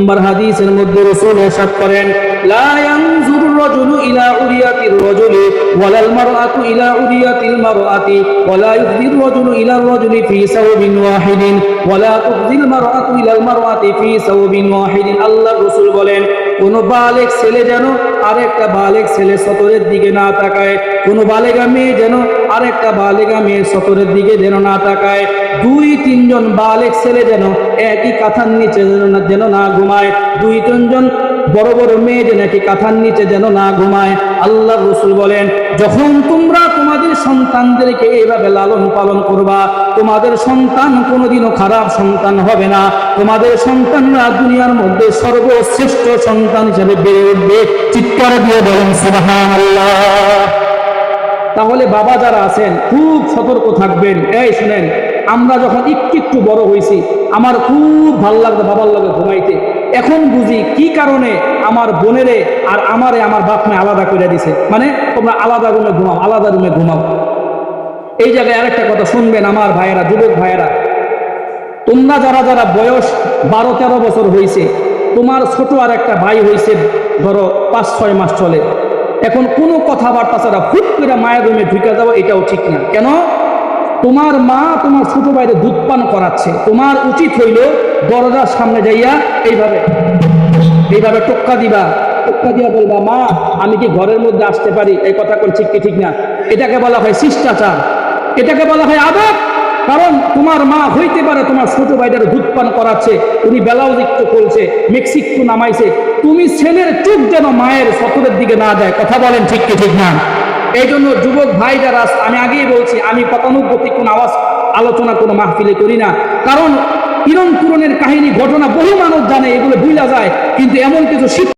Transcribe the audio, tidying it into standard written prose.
নম্বর হাদিসের মধ্যে রাসূল ইরশাদ করেন, লা ইয়ানজুরু রাজুলু ইলা উরিয়াতির রাজুলি ওয়ালাল মারআতু ইলা উরিয়াতিল মারআতি ওয়ালা ইফদির রাজুলু ইলার রাজুলি ফি সাওবিন ওয়াহিদিন ওয়ালা তুফদিল মারআতু ইলাল মারআতি ফি সাওবিন ওয়াহিদিন। আল্লাহর রাসূল বলেন, কোন বালেগ ছেলে যেন আরেকটা বালেগ ছেলে সতরের দিকে না তাকায়, কোন বালেগা মেয়ে যেন আরেকটা বালেগা মেয়ের সতরের দিকে যেন না তাকায়, 2-3 জন বালেগ ছেলে যেন একই কাঁথার নিচে যেন না ঘুমায়, 2-3 জন বড় বড় মেয়ে যেন একই কাঁথার নিচে যেন না ঘুমায়। আল্লাহর রাসূল বলেন, যখন তোমরা তোমাদের সন্তানদেরকে এইভাবে লালন পালন করবা, তোমাদের সন্তান কোনোদিনও খারাপ সন্তান হবে না, তোমাদের সন্তানরা দুনিয়ার মধ্যে সর্বশ্রেষ্ঠ সন্তান হিসেবে বেড়ে উঠবে। চিৎকার দিয়ে বলেন সুবহানাল্লাহ। তাহলে বাবা যারা আছেন খুব সতর্ক থাকবেন। এই শুনেন, আমরা যখন একটু বড় হয়েছি, আমার খুব ভালো লাগতো বাবার লগে ঘুমাইতে। এখন বুঝি কি কারণে আমার বোনেরে আর আমারে আমার বাপ মা আলাদা করে দিছে, মানে তোমরা আলাদা রুমে ঘুমাও, আলাদা রুমে ঘুমাও। এই জায়গায় আরেকটা কথা শুনবেন আমার ভাইয়েরা, যুবক ভাইয়েরা, তোমরা যারা যারা বয়স 12-13 বছর হয়েছে, তোমার ছোট আর একটা ভাই হয়েছে ধরো 5-6 মাস চলে, এখন কোনো কথাবার্তা ছাড়া হুট করে মায়ের রুমে ঢুকে যাওয়া এটাও ঠিক না। কেন? তোমার মা তোমার ছোট ভাইরে দুধ পান করাচ্ছে, তোমার উচিত হইল দরজার সামনে যাইয়া এইভাবে টোক্কা দিবা, টোক্কা দিয়া বলবা, মা আমি কি ঘরের মধ্যে আসতে পারি? এই কথা কোন ঠিক কি ঠিক না? এটাকে বলা হয় শিষ্টাচার, এটাকে বলা হয় আদব। কারণ তোমার মা হইতে পারে তোমার ছোট ভাইটার দুধ পান করাচ্ছে, উনি ব্লাউজ একটু খুলছে, মেক্সি একটু নামাইছে, তুমি ছেলের চোখ যেন মায়ের সতরের দিকে না যায়। কথা বলেন ঠিক কি ঠিক না? এই জন্য যুবক ভাই যারা, আমি আগেই বলছি, আমি গতানুগতিক কোন আলোচনা কোনো মাহফিলে করি না। কারণ কিরণ পূরণের কাহিনী ঘটনা বহু মানুষ জানে, এগুলো ভুলা যায়, কিন্তু এমন কিছু